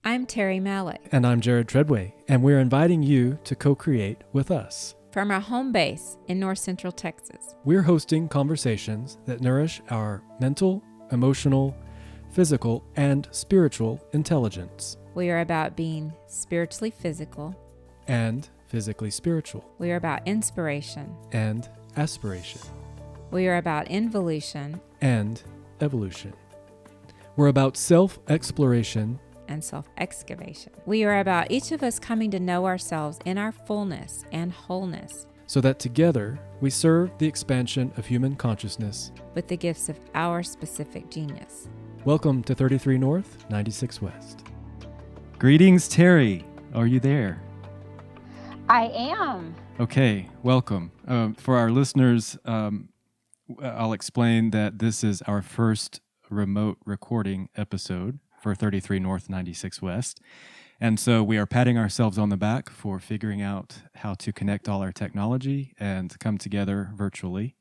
I'm Terri Malik. And I'm Jared Treadway, and we're inviting you to co-create with us. From our home base in North Central Texas. We're hosting conversations that nourish our mental, emotional, physical, and spiritual intelligence. We are about being spiritually physical. And physically spiritual. We are about inspiration. And aspiration. We are about involution. And evolution. We're about self-exploration and self-excavation. We are about each of us coming to know ourselves in our fullness and wholeness, so that together we serve the expansion of human consciousness with the gifts of our specific genius. Welcome to 33 North, 96 West. Greetings, Terri. Are you there? I am. Okay, welcome. For our listeners, I'll explain that this is our first remote recording episode for 33 North, 96 West. And so we are patting ourselves on the back for figuring out how to connect all our technology and come together virtually.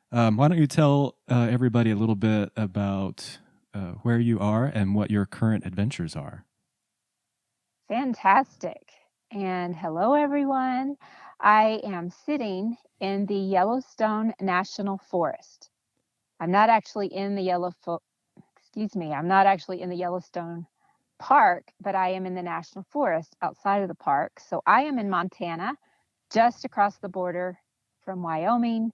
Why don't you tell everybody a little bit about where you are and what your current adventures are? Fantastic. And hello, everyone. I am sitting in the Yellowstone National Forest. I'm not actually in the I'm not actually in the Yellowstone Park, but I am in the National Forest outside of the park. So I am in Montana, just across the border from Wyoming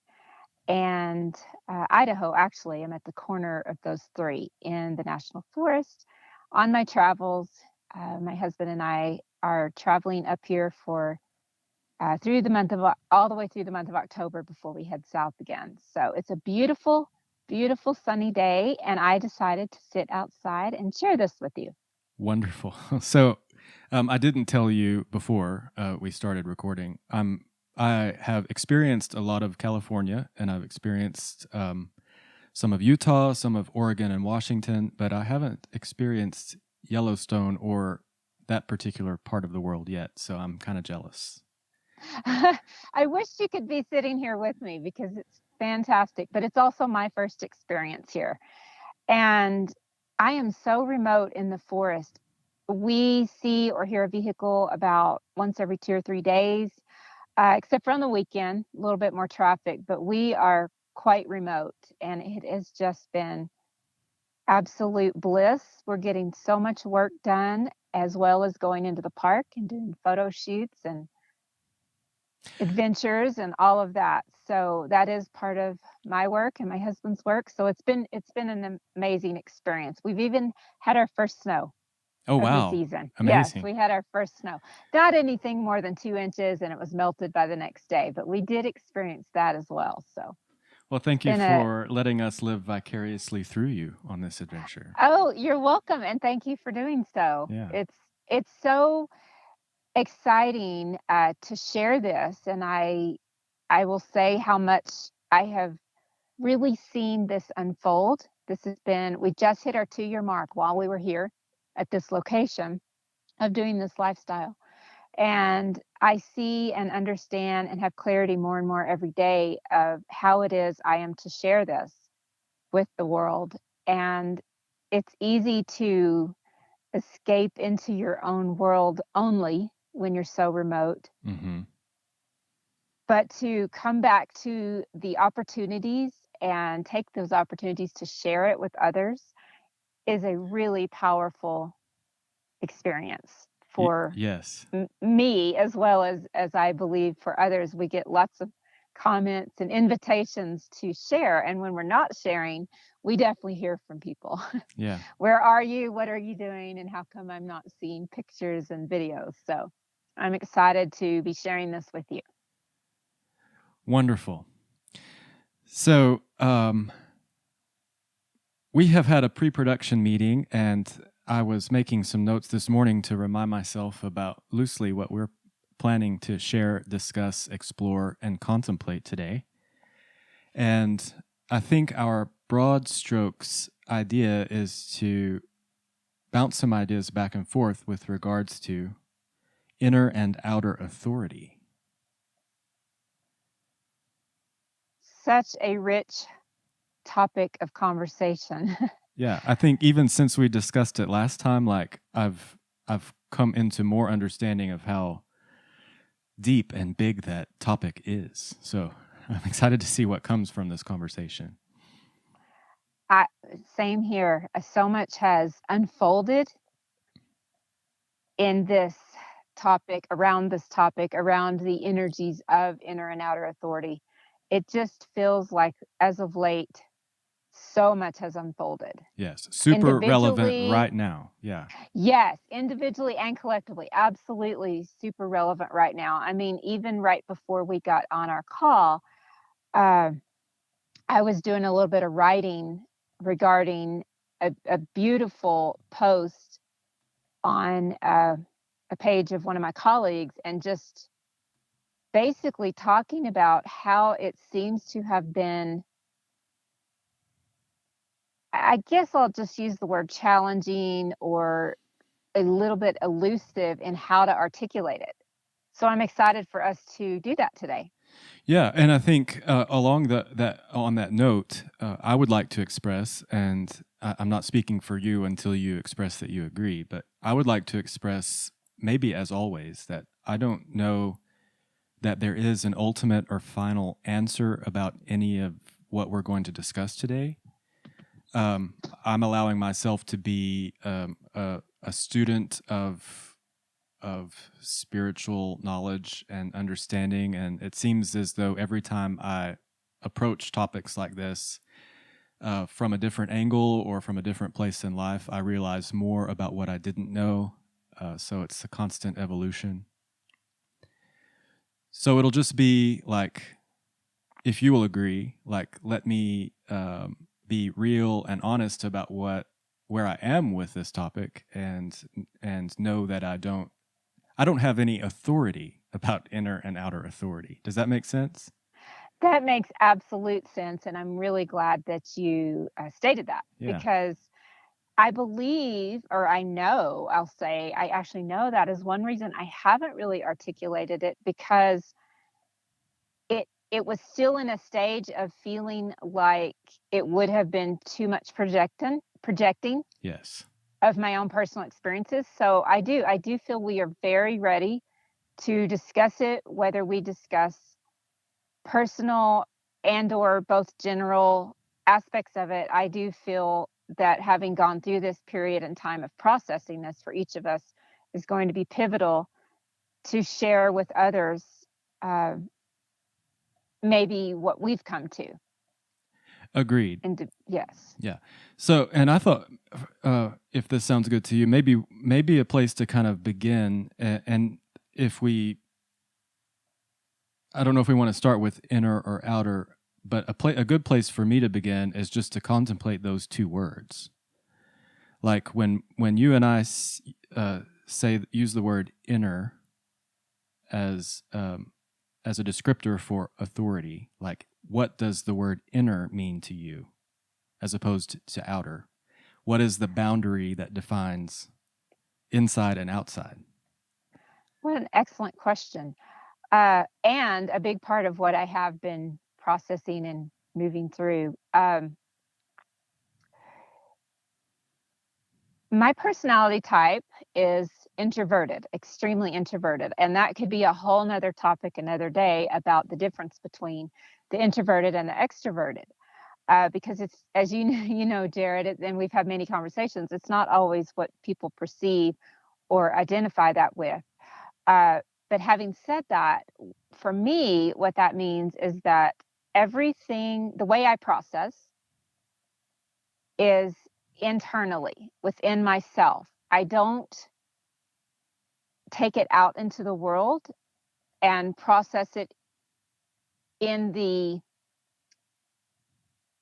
and Idaho. Actually, I'm at the corner of those three in the National Forest. On my travels, my husband and I are traveling up here for all the way through the month of October before we head south again. So it's a beautiful sunny day, and I decided to sit outside and share this with you. Wonderful. So I didn't tell you before we started recording. I have experienced a lot of California, and I've experienced some of Utah, some of Oregon and Washington, but I haven't experienced Yellowstone or that particular part of the world yet, so I'm kind of jealous. I wish you could be sitting here with me because it's fantastic, but it's also my first experience here. And I am so remote in the forest. We see or hear a vehicle about once every 2 or 3 days, except for on the weekend, a little bit more traffic, but we are quite remote, and it has just been absolute bliss. We're getting so much work done, as well as going into the park and doing photo shoots and adventures and all of that. So that is part of my work and my husband's work. So it's been an amazing experience. We've even had our first snow of the season. Amazing. Yes, we had our first snow. Not anything more than 2 inches, and it was melted by the next day, but we did experience that as well. So well, thank you for letting us live vicariously through you on this adventure. Oh, you're welcome, and thank you for doing so. Yeah. It's so exciting to share this, and I will say how much I have really seen this unfold. We just hit our 2-year mark while we were here at this location of doing this lifestyle. And I see and understand and have clarity more and more every day of how it is I am to share this with the world. And it's easy to escape into your own world only when you're so remote. Mm-hmm. But to come back to the opportunities and take those opportunities to share it with others is a really powerful experience for yes. me, as well as I believe for others. We get lots of comments and invitations to share. And when we're not sharing, we definitely hear from people. Yeah. Where are you? What are you doing? And how come I'm not seeing pictures and videos? So I'm excited to be sharing this with you. Wonderful. So we have had a pre-production meeting, and I was making some notes this morning to remind myself about loosely what we're planning to share, discuss, explore, and contemplate today. And I think our broad strokes idea is to bounce some ideas back and forth with regards to inner and outer authority. Such a rich topic of conversation. Yeah, I think even since we discussed it last time, like I've I've come into more understanding of how deep and big that topic is. So I'm excited to see what comes from this conversation. Same here. So much has unfolded in this topic, around the energies of inner and outer authority. It just feels like, as of late, so much has unfolded. Yes, super relevant Individually, right now. Yeah. yes, individually and collectively, absolutely super relevant right now. I mean, even right before we got on our call, uh, I was doing a little bit of writing regarding a beautiful post on a page of one of my colleagues, and just basically talking about how it seems to have been, I guess I'll just use the word challenging or a little bit elusive in how to articulate it. So I'm excited for us to do that today. Yeah, and I think along on that note, I would like to express, and I'm not speaking for you until you express that you agree, but I would like to express, maybe as always, that I don't know that there is an ultimate or final answer about any of what we're going to discuss today. I'm allowing myself to be a student of spiritual knowledge and understanding, and it seems as though every time I approach topics like this from a different angle or from a different place in life, I realize more about what I didn't know. So it's a constant evolution. So it'll just be like, if you will agree, like, let me be real and honest about where I am with this topic, and know that I don't have any authority about inner and outer authority. Does that make sense? That makes absolute sense, and I'm really glad that you stated that, Yeah. because I believe, or I know, I'll say, I actually know that is one reason I haven't really articulated it, because it was still in a stage of feeling like it would have been too much projecting Yes. of my own personal experiences. So I do feel we are very ready to discuss it, whether we discuss personal and or both general aspects of it. I do feel that having gone through this period and time of processing this for each of us is going to be pivotal to share with others, uh, maybe what we've come to. Agreed. And yes. Yeah. So, and I thought, if this sounds good to you, maybe a place to kind of begin, and if we, I don't know if we want to start with inner or outer, but a good place for me to begin is just to contemplate those two words. Like when you and I use the word inner as a descriptor for authority, like, what does the word inner mean to you as opposed to outer? What is the boundary that defines inside and outside? What an excellent question. And a big part of what I have been processing and moving through. My personality type is introverted, extremely introverted. And that could be a whole nother topic another day, about the difference between the introverted and the extroverted. Because it's, as you know, Jared, and we've had many conversations, it's not always what people perceive or identify that with. But having said that, for me, what that means is that everything, the way I process, is internally within myself. I don't take it out into the world and process it in the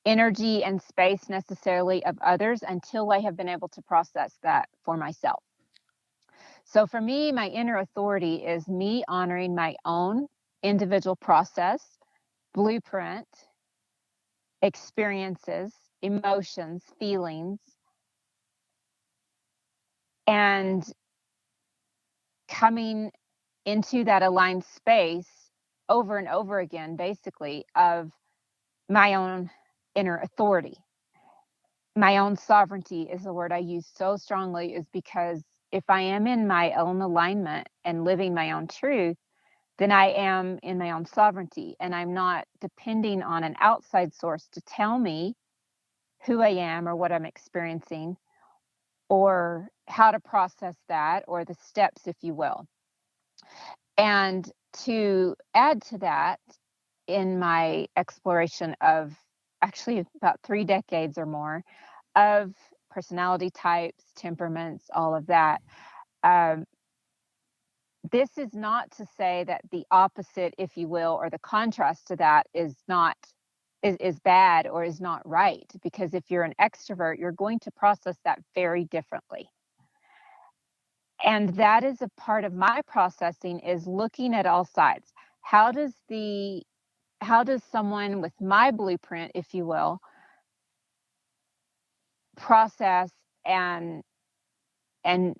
energy and space necessarily of others until I have been able to process that for myself. So for me, my inner authority is me honoring my own individual process, blueprint, experiences, emotions, feelings, and coming into that aligned space over and over again, basically, of my own inner authority. My own sovereignty is the word I use so strongly, is because if I am in my own alignment and living my own truth, then I am in my own sovereignty, and I'm not depending on an outside source to tell me who I am or what I'm experiencing or how to process that or the steps, if you will. And to add to that, in my exploration of actually about 3 decades or more of personality types, temperaments, all of that, um, this is not to say that the opposite, if you will, or the contrast to that is not is bad or is not right. Because if you're an extrovert, you're going to process that very differently. And that is a part of my processing is looking at all sides. How does the how does someone with my blueprint, if you will, process and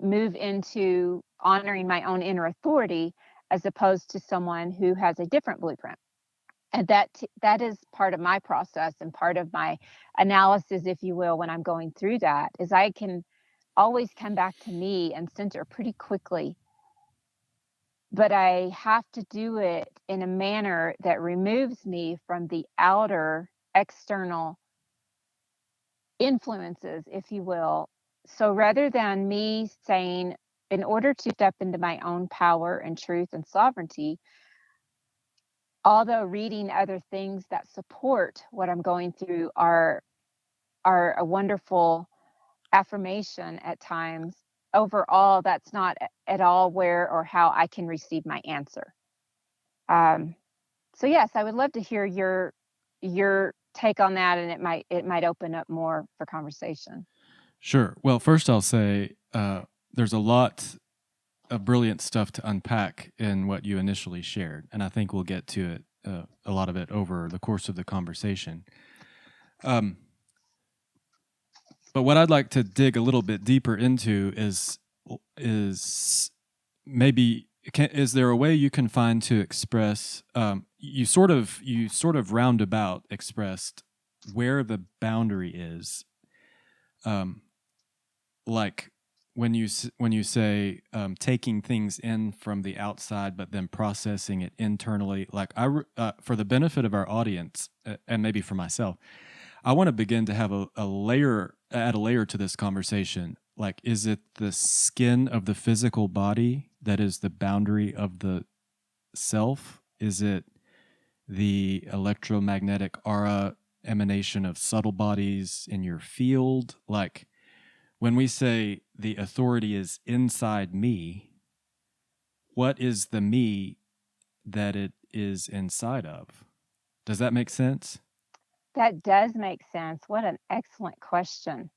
move into honoring my own inner authority as opposed to someone who has a different blueprint? And that is part of my process and part of my analysis, if you will, when I'm going through that, is I can always come back to me and center pretty quickly. But I have to do it in a manner that removes me from the outer external influences, if you will. So rather than me saying, in order to step into my own power and truth and sovereignty, although reading other things that support what I'm going through are a wonderful affirmation at times, overall, that's not at all where or how I can receive my answer. So yes, I would love to hear your take on that, and it might open up more for conversation. Sure. Well, first I'll say there's a lot of brilliant stuff to unpack in what you initially shared, and I think we'll get to it, a lot of it, over the course of the conversation. But what I'd like to dig a little bit deeper into is maybe is there a way you can find to express you sort of roundabout expressed where the boundary is, like when you say taking things in from the outside but then processing it internally, like for the benefit of our audience, and maybe for myself, I want to begin to have add a layer to this conversation. Like, is it the skin of the physical body that is the boundary of the self? Is it the electromagnetic aura emanation of subtle bodies in your field? Like, when we say the authority is inside me, what is the me that it is inside of? Does that make sense? That does make sense. What an excellent question.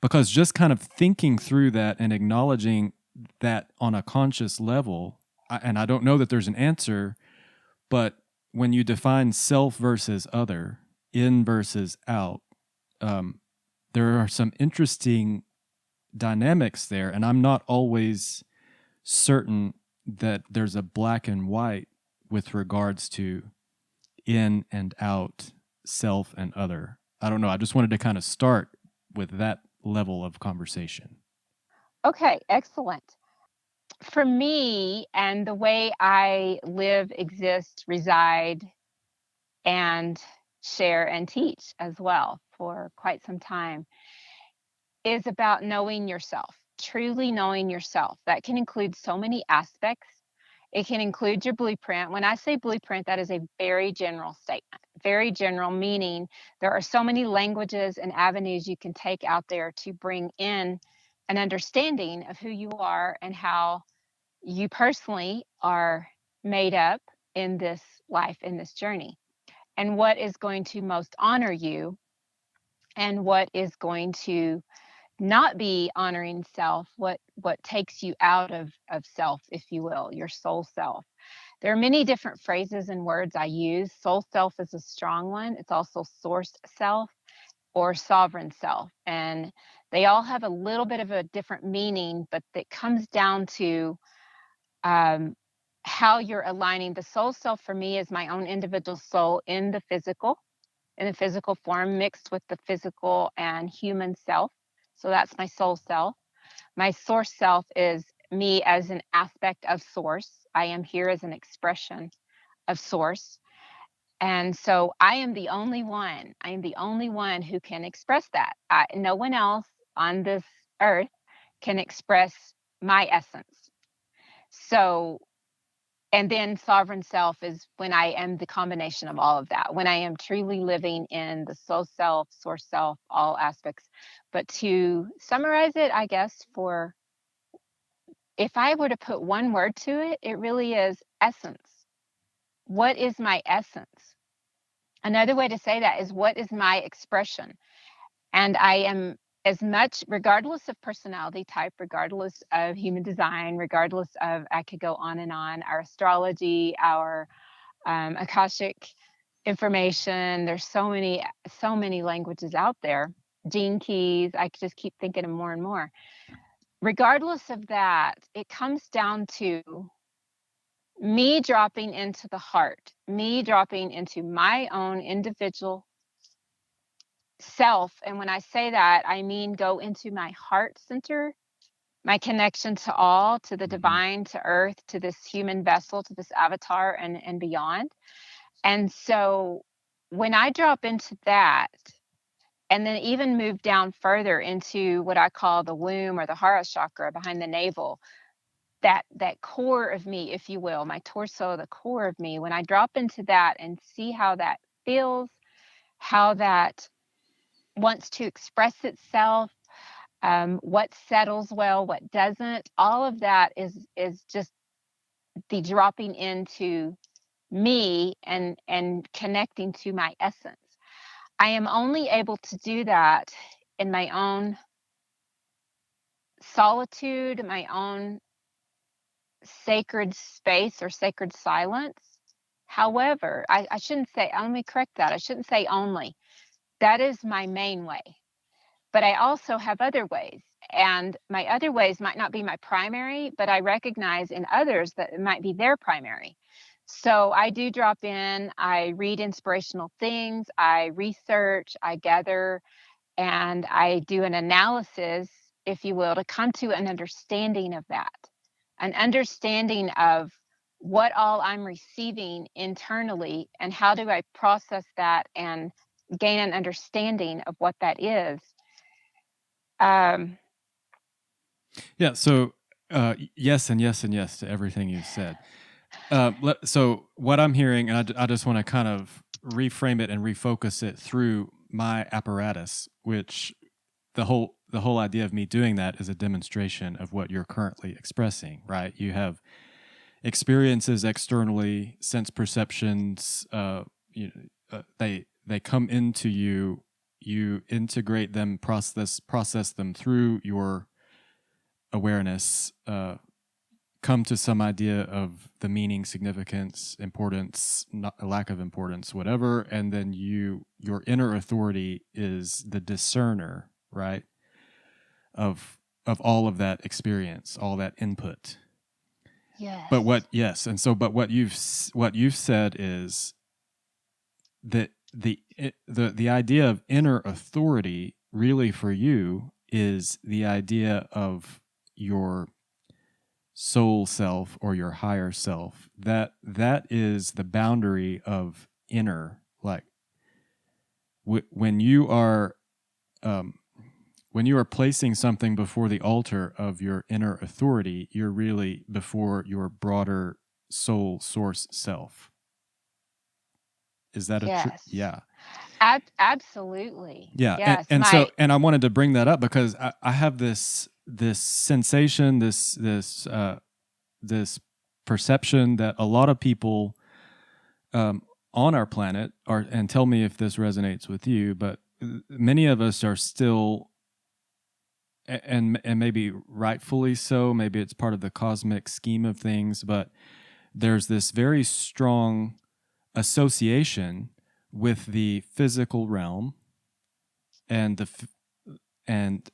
Because just kind of thinking through that and acknowledging that on a conscious level, and I don't know that there's an answer, but when you define self versus other, in versus out, there are some interesting dynamics there, and I'm not always certain that there's a black and white with regards to in and out, self and other. I don't know. I just wanted to kind of start with that level of conversation. Okay, excellent. For me, and the way I live, exist, reside, and share and teach as well for quite some time, is about knowing yourself, truly knowing yourself. That can include so many aspects. It can include your blueprint. When I say blueprint, that is a very general statement. Very general, meaning there are so many languages and avenues you can take out there to bring in an understanding of who you are and how you personally are made up in this life, in this journey, and what is going to most honor you and what is going to not be honoring self, what takes you out of self, if you will, your soul self. There are many different phrases and words I use. Soul self is a strong one. It's also source self or sovereign self, and they all have a little bit of a different meaning, but it comes down to how you're aligning. The soul self for me is my own individual soul in the physical form, mixed with the physical and human self. So that's my soul self. My source self is me as an aspect of source. I am here as an expression of source. And so I am the only one. I am the only one who can express that. No one else on this earth can express my essence. So, and then sovereign self is when I am the combination of all of that, when I am truly living in the soul self, source self, all aspects. But to summarize it, I guess, for if I were to put one word to it, it really is essence. What is my essence? Another way to say that is, what is my expression? And I am as much, regardless of personality type, regardless of human design, regardless of, I could go on and on, our astrology, our Akashic information. There's so many languages out there. Gene keys. I could just keep thinking of more and more. Regardless of that, it comes down to me dropping into the heart, me dropping into my own individual self. And when I say that, I mean go into my heart center, my connection to all, to the divine, to earth, to this human vessel, to this avatar, and beyond. And so when I drop into that, and then even move down further into what I call the womb or the Hara chakra behind the navel, that core of me, if you will, my torso, the core of me, when I drop into that and see how that feels, how that wants to express itself, what settles well, what doesn't, all of that is just the dropping into me and connecting to my essence. I am only able to do that in my own solitude, my own sacred space or sacred silence. However, I shouldn't say, let me correct that. I shouldn't say only. That is my main way. But I also have other ways. And my other ways might not be my primary, but I recognize in others that it might be their primary. So I do drop in, I read inspirational things, I research, I gather, and I do an analysis, if you will, to come to an understanding of that, an understanding of what all I'm receiving internally and how do I process that and gain an understanding of what that is. Yeah. So, yes and yes and yes to everything you said. So what I'm hearing, and I just want to kind of reframe it and refocus it through my apparatus, which the whole idea of me doing that is a demonstration of what you're currently expressing, right? You have experiences externally, sense perceptions. They come into you. You integrate them, process them through your awareness, come to some idea of the meaning, significance, importance, not, lack of importance, whatever, and then your inner authority is the discerner, right, of all of that experience, all that input. Yes. But what you've said is that the idea of inner authority really for you is the idea of your soul self or your higher self. That is the boundary of inner. Like when you are placing something before the altar of your inner authority, you're really before your broader soul source self. Is that yes. Yeah. Absolutely. Yeah. Yes. And so I wanted to bring that up because I have this sensation, this perception that a lot of people on our planet are, and tell me if this resonates with you, but many of us are still, and maybe rightfully so, maybe it's part of the cosmic scheme of things, but there's this very strong association with the physical realm and and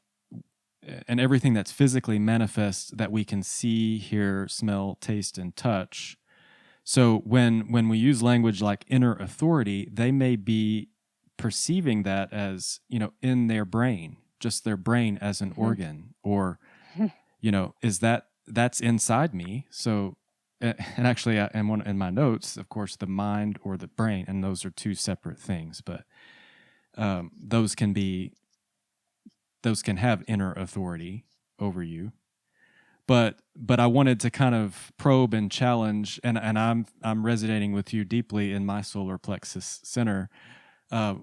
everything that's physically manifest that we can see, hear, smell, taste, and touch. So when we use language like inner authority, they may be perceiving that as, in their brain, just their brain as an organ, or is that's inside me. So, and actually, in my notes, of course, the mind or the brain, and those are two separate things, but those can have inner authority over you. But I wanted to kind of probe and challenge, and I'm resonating with you deeply in my solar plexus center,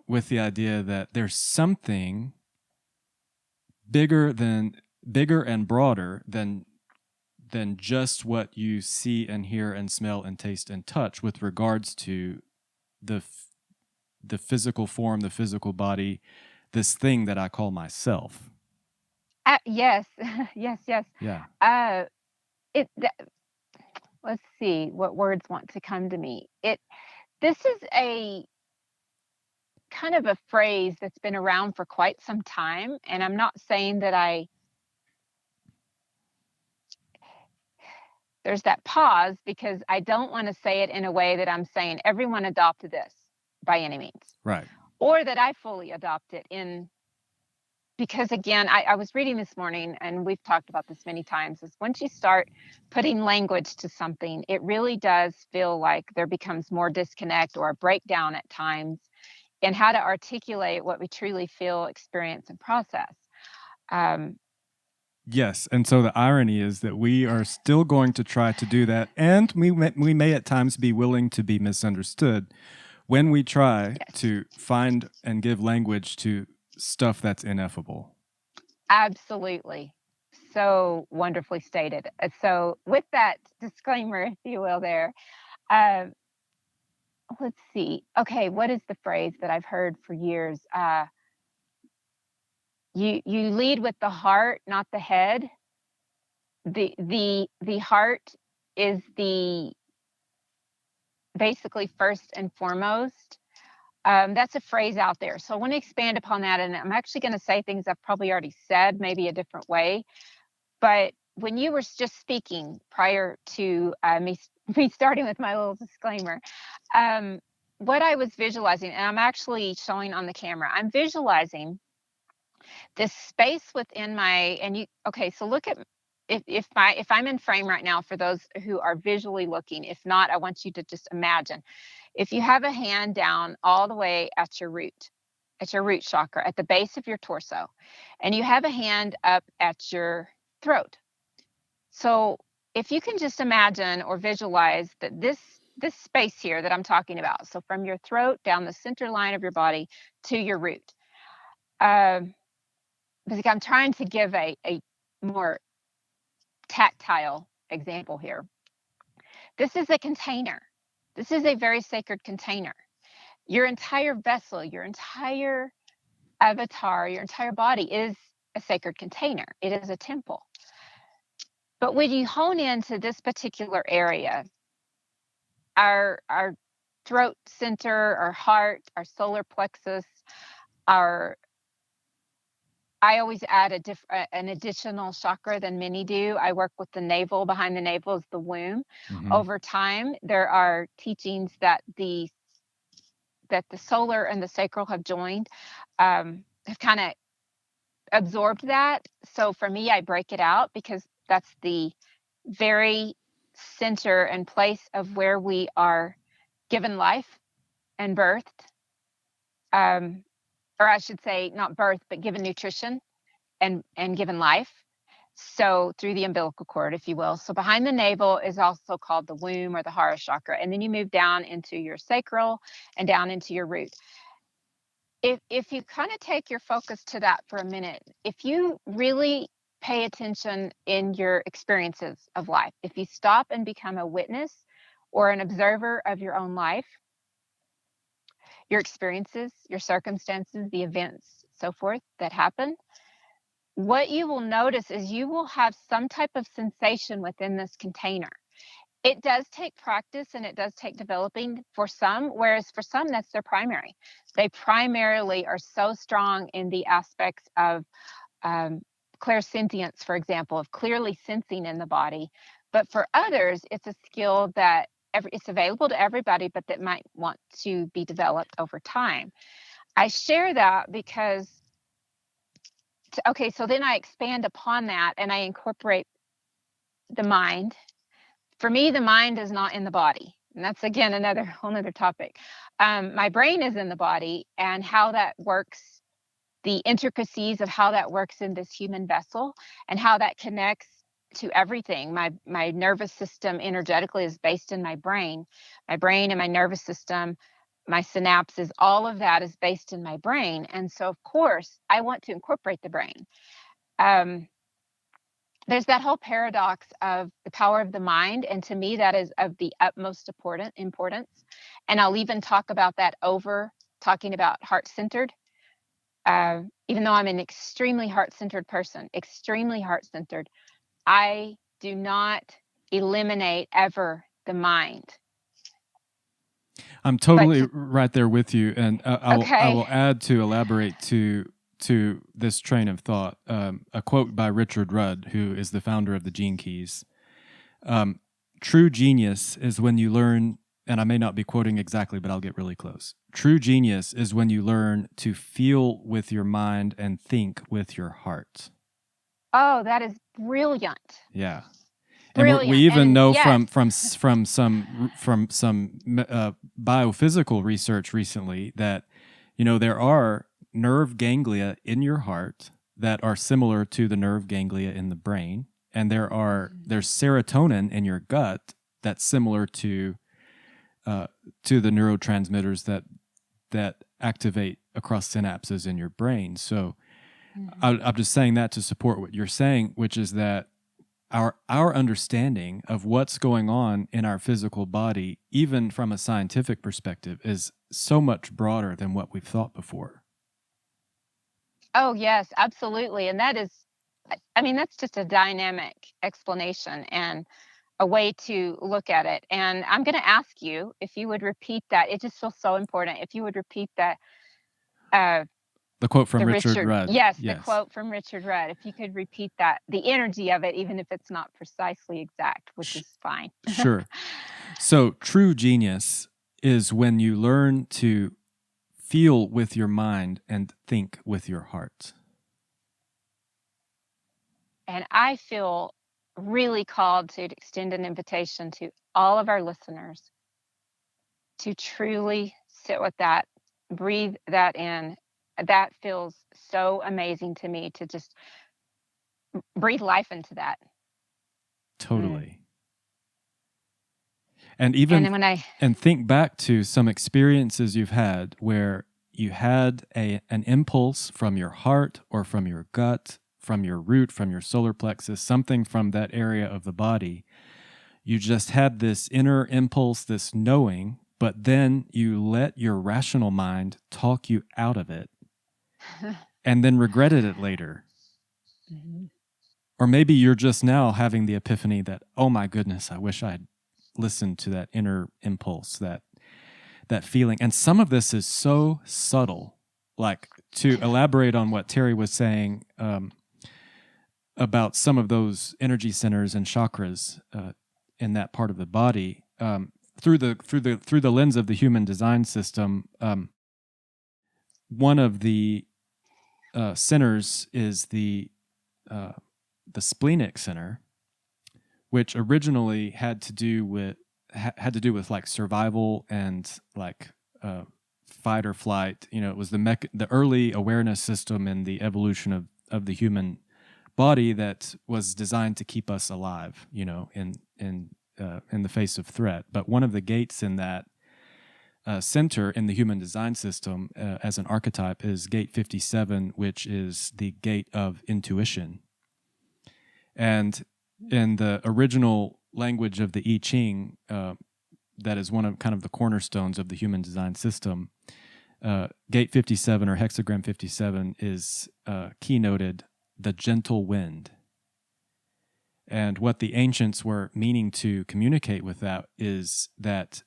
with the idea that there's something bigger and broader than just what you see and hear and smell and taste and touch with regards to the physical form, the physical body, this thing that I call myself. Yes, yes, yes. Yeah. Let's see what words want to come to me. This is a kind of a phrase that's been around for quite some time, and I'm not saying that there's that pause, because I don't want to say it in a way that I'm saying everyone adopt this by any means, Right. or that I fully adopt it because again, I was reading this morning, and we've talked about this many times, is once you start putting language to something, it really does feel like there becomes more disconnect or a breakdown at times in how to articulate what we truly feel, experience, and process. Yes, and so the irony is that we are still going to try to do that, and we may at times be willing to be misunderstood when we try to find and give language to stuff that's ineffable. Absolutely. So wonderfully stated. So with that disclaimer, if you will, there, let's see. Okay, what is the phrase that I've heard for years? You lead with the heart, not the head. The heart is the basically first and foremost. That's a phrase out there. So I want to expand upon that, and I'm actually going to say things I've probably already said, maybe a different way. But when you were just speaking prior to me starting with my little disclaimer, what I was visualizing, and I'm actually showing on the camera, I'm visualizing this space within my, and you, okay, so look at, if I'm in frame right now for those who are visually looking. If not, I want you to just imagine if you have a hand down all the way at your root chakra, at the base of your torso, and you have a hand up at your throat. So if you can just imagine or visualize that this space here that I'm talking about, so from your throat down the center line of your body to your root, because I'm trying to give a more tactile example here. This is a container. This is a very sacred container. Your entire vessel, your entire avatar, your entire body is a sacred container. It is a temple. But when you hone into this particular area, our throat center, our heart, our solar plexus, I always add an additional chakra than many do. I work with the navel. Behind the navel is the womb. Mm-hmm. Over time, there are teachings that the solar and the sacral have joined, have kind of absorbed that. So for me, I break it out because that's the very center and place of where we are given life and birthed. Or I should say, not birth, but given nutrition and given life. So through the umbilical cord, if you will. So behind the navel is also called the womb or the Hara chakra. And then you move down into your sacral and down into your root. If you kind of take your focus to that for a minute, if you really pay attention in your experiences of life, if you stop and become a witness or an observer of your own life, your experiences, your circumstances, the events, so forth that happen, what you will notice is you will have some type of sensation within this container. It does take practice and it does take developing for some, whereas for some, that's their primary. They primarily are so strong in the aspects of clairsentience, for example, of clearly sensing in the body. But for others, it's a skill that it's available to everybody, but that might want to be developed over time. I share that because, okay, so then I expand upon that and I incorporate the mind. For me, the mind is not in the body. And that's, again, another whole nother topic. My brain is in the body, and how that works, the intricacies of how that works in this human vessel and how that connects to everything. My nervous system energetically is based in my brain. My brain and my nervous system, my synapses, all of that is based in my brain. And so, of course, I want to incorporate the brain. There's that whole paradox of the power of the mind, and to me that is of the utmost importance. And I'll even talk about that over talking about heart-centered. Even though I'm an extremely heart-centered person, extremely heart-centered, I do not eliminate ever the mind. I'm totally right there with you, and I Okay. will add to elaborate to this train of thought a quote by Richard Rudd, who is the founder of the Gene Keys. True genius is when you learn, and I may not be quoting exactly, but I'll get really close. True genius is when you learn to feel with your mind and think with your heart. Oh, that is brilliant. Yeah. Brilliant. And we even know yes. from some biophysical research recently that, you know, there are nerve ganglia in your heart that are similar to the nerve ganglia in the brain, and there's serotonin in your gut that's similar to the neurotransmitters that activate across synapses in your brain. So I'm just saying that to support what you're saying, which is that our understanding of what's going on in our physical body, even from a scientific perspective, is so much broader than what we've thought before. Oh, yes, absolutely. And that is, I mean, that's just a dynamic explanation and a way to look at it. And I'm going to ask you if you would repeat that. It just feels so important. If you would repeat that. The quote from Richard Rudd. Yes, the quote from Richard Rudd. If you could repeat that, the energy of it, even if it's not precisely exact, which is fine. Sure. So true genius is when you learn to feel with your mind and think with your heart. And I feel really called to extend an invitation to all of our listeners to truly sit with that, breathe that in. That feels so amazing to me, to just breathe life into that. Totally. And even and think back to some experiences you've had where you had an impulse from your heart or from your gut, from your root, from your solar plexus, something from that area of the body. You just had this inner impulse, this knowing, but then you let your rational mind talk you out of it and then regretted it later. Mm-hmm. Or maybe you're just now having the epiphany that, oh my goodness, I wish I'd listened to that inner impulse, that feeling. And some of this is so subtle. Like, to elaborate on what Terri was saying about some of those energy centers and chakras in that part of the body, through the lens of the human design system, one of the centers is the splenic center, which originally had to do with like survival and like fight or flight. You know, it was the early awareness system in the evolution of the human body that was designed to keep us alive, you know, in the face of threat. But one of the gates in that center in the human design system as an archetype is gate 57, which is the gate of intuition. And in the original language of the I Ching, that is one of kind of the cornerstones of the human design system, gate 57 or hexagram 57 is keynoted the gentle wind. And what the ancients were meaning to communicate with that is that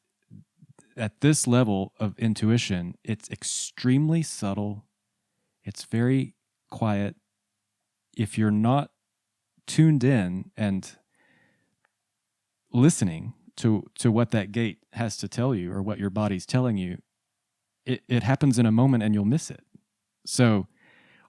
at this level of intuition, it's extremely subtle. It's very quiet. If you're not tuned in and listening to what that gate has to tell you or what your body's telling you, it happens in a moment and you'll miss it. So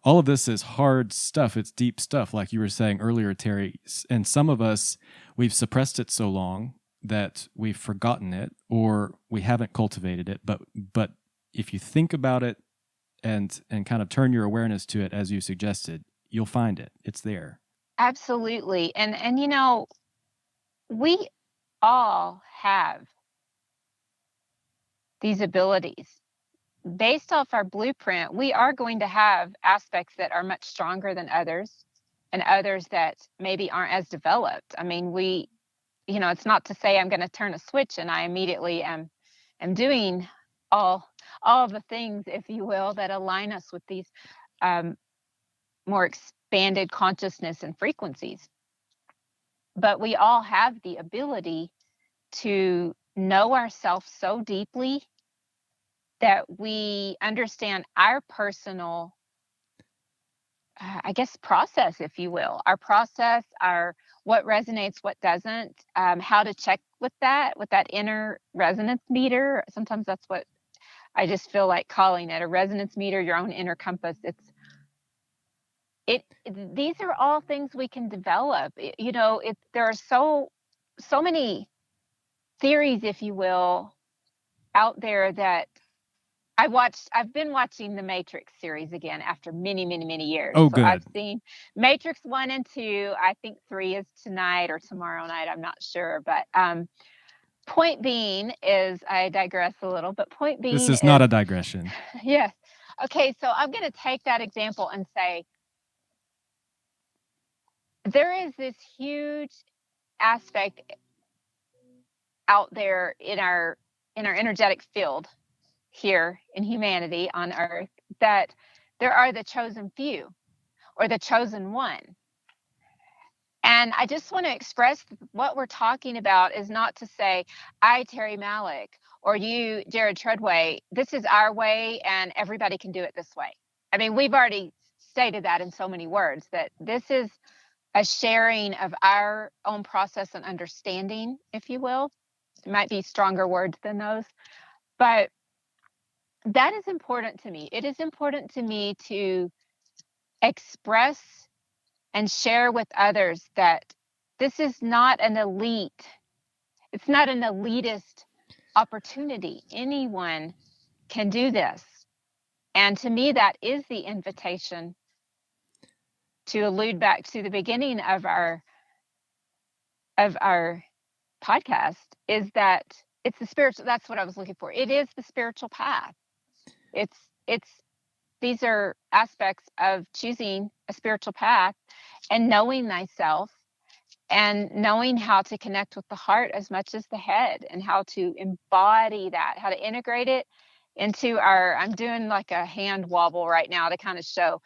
all of this is hard stuff. It's deep stuff, like you were saying earlier, Terri. And some of us, we've suppressed it so long that we've forgotten it, or we haven't cultivated it. But if you think about it and kind of turn your awareness to it, as you suggested, you'll find it. It's there. Absolutely. And you know, we all have these abilities. Based off our blueprint, we are going to have aspects that are much stronger than others, and others that maybe aren't as developed. I mean, it's not to say I'm going to turn a switch and I immediately am doing all of the things, if you will, that align us with these more expanded consciousness and frequencies. But we all have the ability to know ourselves so deeply that we understand our personal, I guess, process, if you will, our process, our what resonates, what doesn't, how to check with that inner resonance meter. Sometimes that's what I just feel like calling it, a resonance meter, your own inner compass. These are all things we can develop. There are so many theories, if you will, out there that I've been watching the Matrix series again after many, many, many years. Oh, So good. I've seen Matrix 1 and 2. I think 3 is tonight or tomorrow night. I'm not sure. But point being is, I digress a little, but point being This is not a digression. Yes. Okay, so I'm going to take that example and say, there is this huge aspect out there in our energetic field here in humanity on Earth, that there are the chosen few or the chosen one. And I just want to express what we're talking about is not to say, I, Terri Malik, or you, Jared Treadway, this is our way and everybody can do it this way. I mean, we've already stated that in so many words, that this is a sharing of our own process and understanding, if you will. It might be stronger words than those, but that is important to me. It is important to me to express and share with others that this is not an elite, it's not an elitist opportunity. Anyone can do this. And to me, that is the invitation, to allude back to the beginning of our podcast, is that it's the spiritual, that's what I was looking for. It is the spiritual path. It's these are aspects of choosing a spiritual path and knowing thyself and knowing how to connect with the heart as much as the head, and how to embody that, how to integrate it into I'm doing like a hand wobble right now to kind of show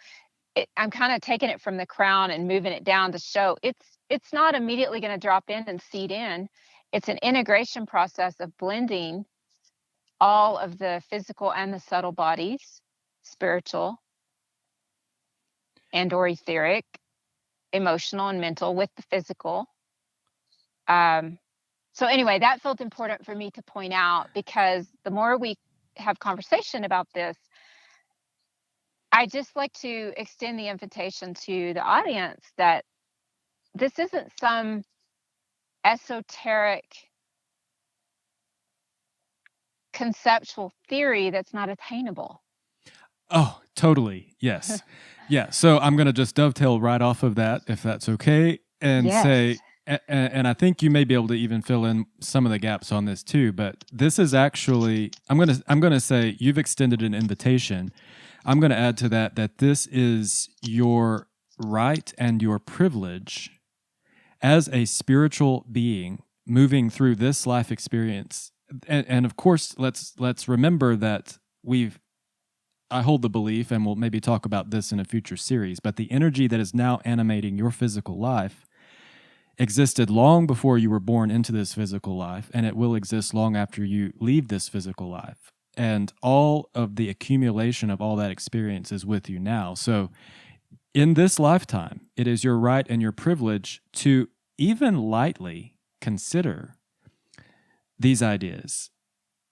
it. I'm kind of taking it from the crown and moving it down to show it's not immediately going to drop in and seed in. It's an integration process of blending all of the physical and the subtle bodies, spiritual and or etheric, emotional and mental, with the physical. So anyway, that felt important for me to point out, because the more we have conversation about this, I just like to extend the invitation to the audience that this isn't some esoteric conceptual theory that's not attainable. Oh, totally. Yes. Yeah. So I'm going to just dovetail right off of that, if that's okay, and Yes. say, and I think you may be able to even fill in some of the gaps on this too, but this is actually, I'm going to say you've extended an invitation. I'm going to add to that this is your right and your privilege as a spiritual being moving through this life experience. And of course, let's remember that I hold the belief, and we'll maybe talk about this in a future series, but the energy that is now animating your physical life existed long before you were born into this physical life, and it will exist long after you leave this physical life. And all of the accumulation of all that experience is with you now. So in this lifetime, it is your right and your privilege to even lightly consider these ideas.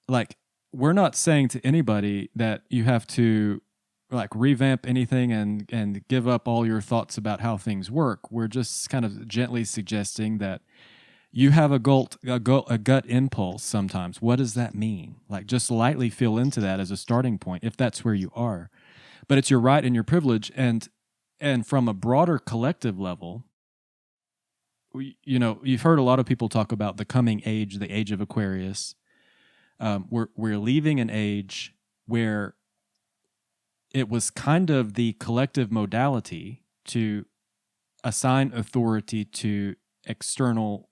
Like, we're not saying to anybody that you have to like revamp anything and give up all your thoughts about how things work. We're just kind of gently suggesting that you have a gut impulse sometimes. What does that mean? Like, just lightly feel into that as a starting point, if that's where you are. But it's your right and your privilege. And from a broader collective level, you've heard a lot of people talk about the coming age, the age of Aquarius. We're leaving an age where it was kind of the collective modality to assign authority to external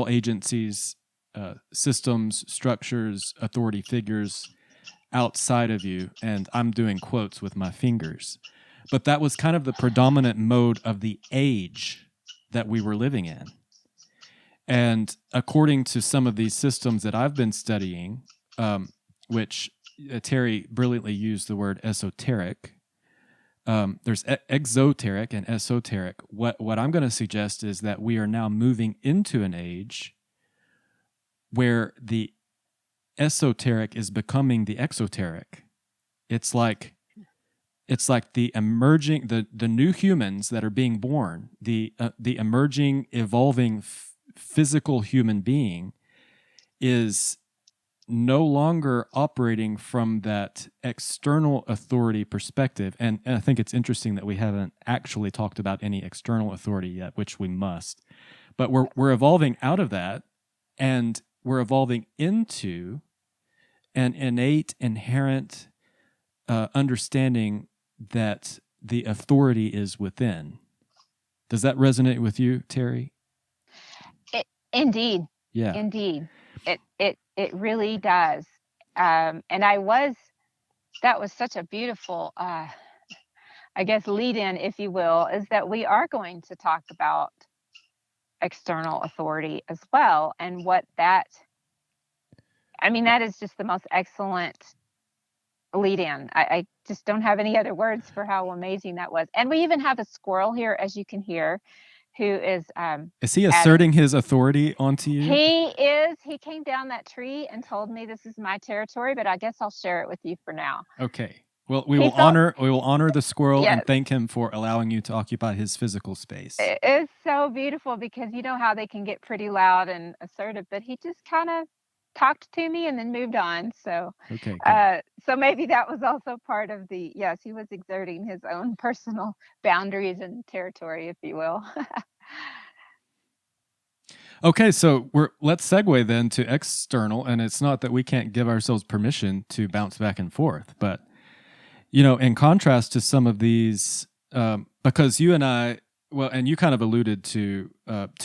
agencies, systems, structures, authority figures outside of you. And I'm doing quotes with my fingers. But that was kind of the predominant mode of the age that we were living in. And according to some of these systems that I've been studying, which Terri brilliantly used the word esoteric, there's exoteric and esoteric. What I'm going to suggest is that we are now moving into an age where the esoteric is becoming the exoteric. It's like the emerging, the new humans that are being born, the emerging, evolving physical human being is no longer operating from that external authority perspective. And I think it's interesting that we haven't actually talked about any external authority yet, which we must. But we're evolving out of that, and we're evolving into an innate, inherent understanding that the authority is within. Does that resonate with you, Terri? Indeed. Yeah. Indeed. It really does. And that was such a beautiful, I guess, lead in, if you will, is that we are going to talk about external authority as well. And that is just the most excellent lead in. I just don't have any other words for how amazing that was. And we even have a squirrel here, as you can hear, who is he asserting his authority onto you? He is. He came down that tree and told me this is my territory, but I guess I'll share it with you for now. Okay. Well, we will honor the squirrel, yes, and thank him for allowing you to occupy his physical space. It's so beautiful because you know how they can get pretty loud and assertive, but he just kind of talked to me and then moved on. So, okay, so maybe that was also part of yes, he was exerting his own personal boundaries and territory, if you will. Okay, so let's segue then to external, and it's not that we can't give ourselves permission to bounce back and forth, but in contrast to some of these, because you and I, and you kind of alluded to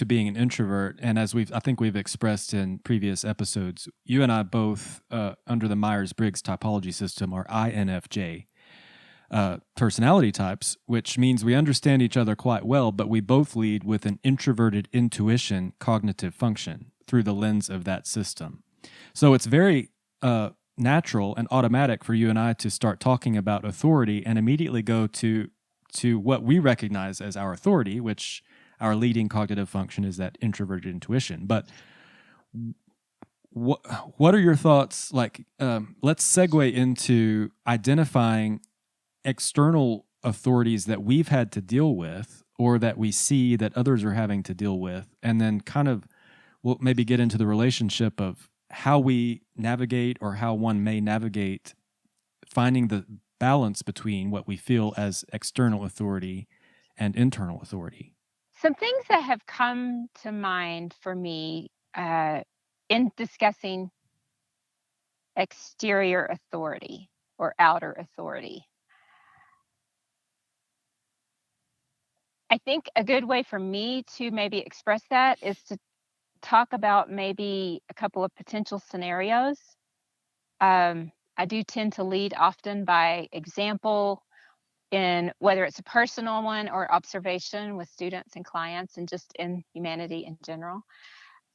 being an introvert, and as I think we've expressed in previous episodes, you and I both, under the Myers-Briggs typology system, are INFJ personality types, which means we understand each other quite well, but we both lead with an introverted intuition cognitive function through the lens of that system. So it's very natural and automatic for you and I to start talking about authority and immediately go to what we recognize as our authority, which our leading cognitive function is that introverted intuition. But what are your thoughts? Like, let's segue into identifying external authorities that we've had to deal with, or that we see that others are having to deal with, and then kind of we'll maybe get into the relationship of how we navigate, or how one may navigate finding the balance between what we feel as external authority and internal authority. Some things that have come to mind for me in discussing exterior authority or outer authority. I think a good way for me to maybe express that is to talk about maybe a couple of potential scenarios. I do tend to lead often by example, in whether it's a personal one or observation with students and clients, and just in humanity in general.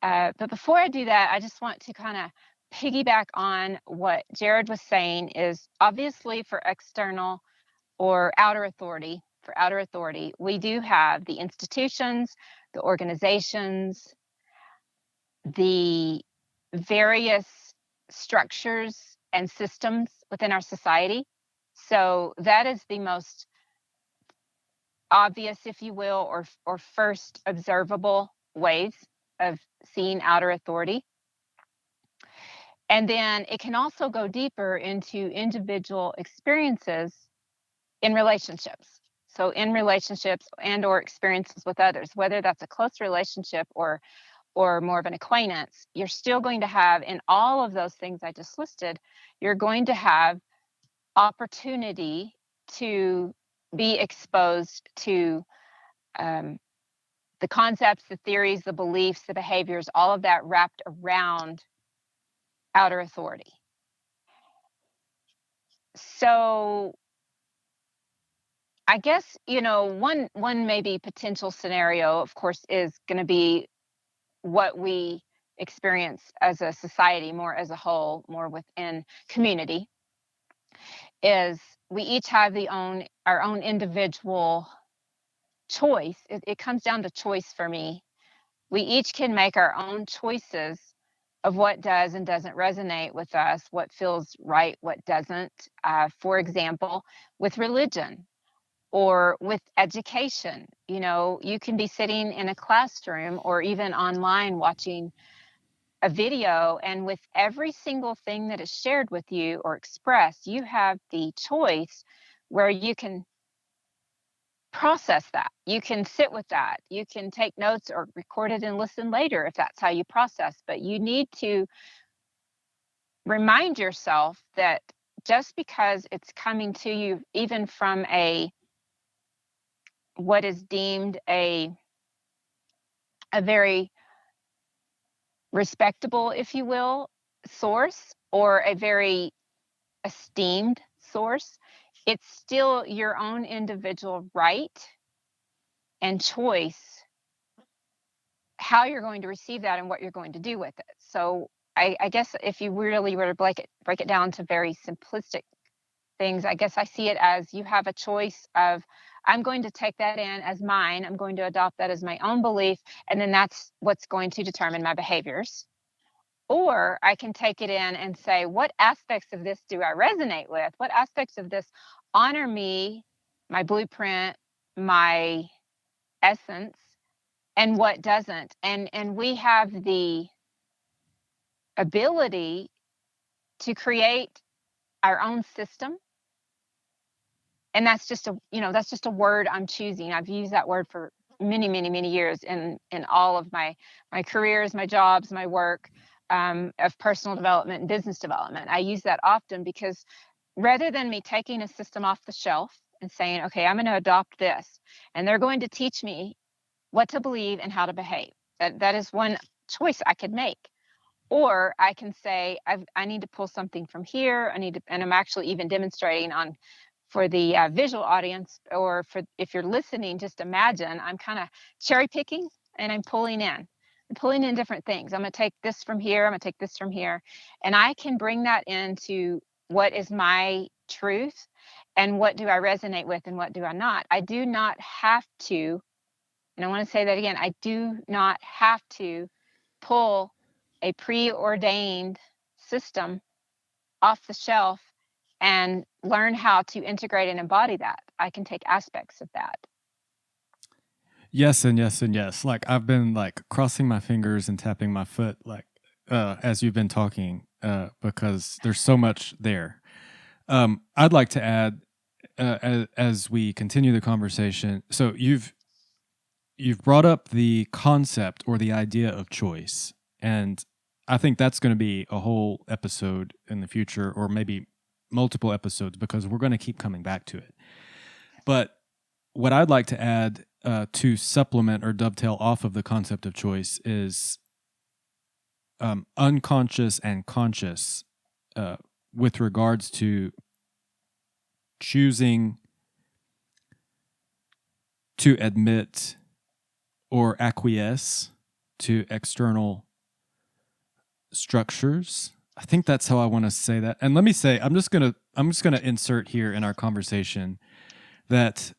But before I do that, I just want to kind of piggyback on what Jared was saying. Is obviously for external or outer authority, we do have the institutions, the organizations, the various structures and systems within our society. So that is the most obvious, if you will, or first observable ways of seeing outer authority. And then it can also go deeper into individual experiences in relationships. So in relationships and or experiences with others, whether that's a close relationship or more of an acquaintance, you're still going to have, in all of those things I just listed, you're going to have opportunity to be exposed to the concepts, the theories, the beliefs, the behaviors, all of that wrapped around outer authority. So I guess, one maybe potential scenario, of course, is going to be what we experience as a society, more as a whole, more within community, is we each have our own individual choice. It comes down to choice for me. We each can make our own choices of what does and doesn't resonate with us, what feels right, what doesn't. For example, with religion or with education, you can be sitting in a classroom or even online watching a video, and with every single thing that is shared with you or expressed, you have the choice where you can process that. You can sit with that. You can take notes or record it and listen later if that's how you process. But you need to remind yourself that just because it's coming to you, even from what is deemed a very respectable, if you will, source, or a very esteemed source, it's still your own individual right and choice how you're going to receive that and what you're going to do with it. So I guess if you really were to break it down to very simplistic things, I guess I see it as you have a choice of, I'm going to take that in as mine, I'm going to adopt that as my own belief, and then that's what's going to determine my behaviors. Or I can take it in and say, what aspects of this do I resonate with? What aspects of this honor me, my blueprint, my essence, and what doesn't? And we have the ability to create our own system. And that's just a word I'm choosing. I've used that word for many, many, many years in all of my careers, my jobs, my work, of personal development and business development. I use that often because rather than me taking a system off the shelf and saying, okay, I'm going to adopt this, and they're going to teach me what to believe and how to behave. That is one choice I could make. Or I can say, I need to pull something from here. And I'm actually even demonstrating for the visual audience, or if you're listening, just imagine I'm kind of cherry picking and I'm pulling in different things. I'm going to take this from here. I'm going to take this from here. And I can bring that into what is my truth and what do I resonate with and what do I not. I do not have to, and I want to say that again, I do not have to pull a preordained system off the shelf and learn how to integrate and embody that. I can take aspects of that. Yes, and yes, and yes. Like I've been like crossing my fingers and tapping my foot, like as you've been talking, because there's so much there. I'd like to add, as we continue the conversation. So you've brought up the concept or the idea of choice, and I think that's going to be a whole episode in the future, or maybe multiple episodes, because we're going to keep coming back to it. But what I'd like to add to supplement or dovetail off of the concept of choice is unconscious and conscious with regards to choosing to admit or acquiesce to external structures. I think that's how I want to say that. And let me say, I'm just gonna insert here in our conversation that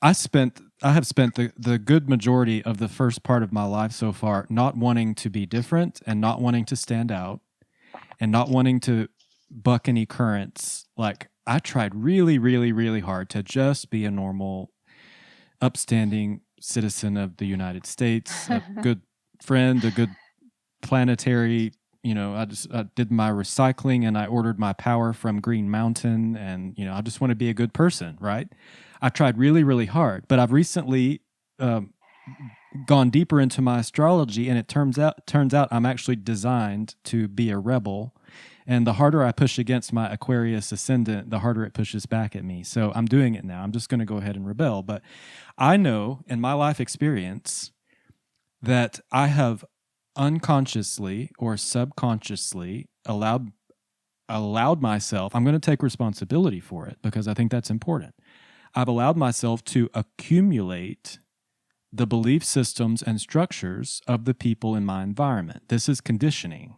I have spent the good majority of the first part of my life so far not wanting to be different and not wanting to stand out and not wanting to buck any currents. Like, I tried really, really, really hard to just be a normal, upstanding citizen of the United States, a good friend, a good planetary, I did my recycling and I ordered my power from Green Mountain, and, I just want to be a good person, right? I tried really, really hard, but I've recently gone deeper into my astrology, and it turns out I'm actually designed to be a rebel. And the harder I push against my Aquarius ascendant, the harder it pushes back at me. So I'm doing it now. I'm just going to go ahead and rebel. But I know in my life experience that I have unconsciously or subconsciously allowed myself, I'm going to take responsibility for it because I think that's important. I've allowed myself to accumulate the belief systems and structures of the people in my environment. This is conditioning,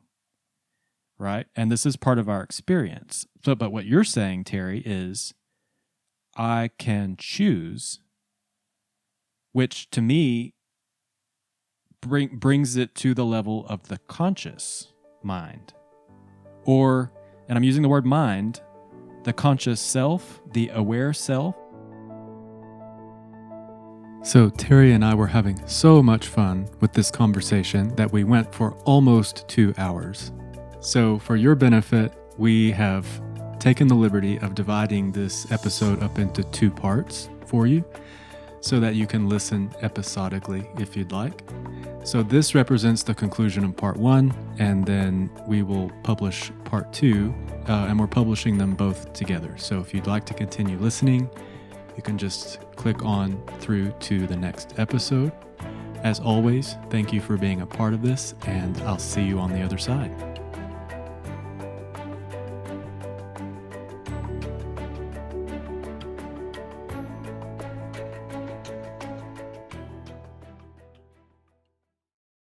right? And this is part of our experience. So, but what you're saying, Terri, is I can choose, which to me brings it to the level of the conscious mind. Or, and I'm using the word mind, the conscious self, the aware self. So Terri and I were having so much fun with this conversation that we went for almost 2 hours. So for your benefit, we have taken the liberty of dividing this episode up into 2 parts for you so that you can listen episodically if you'd like. So this represents the conclusion of part 1, and then we will publish part 2, and we're publishing them both together. So if you'd like to continue listening, you can just click on through to the next episode. As always, thank you for being a part of this, and I'll see you on the other side.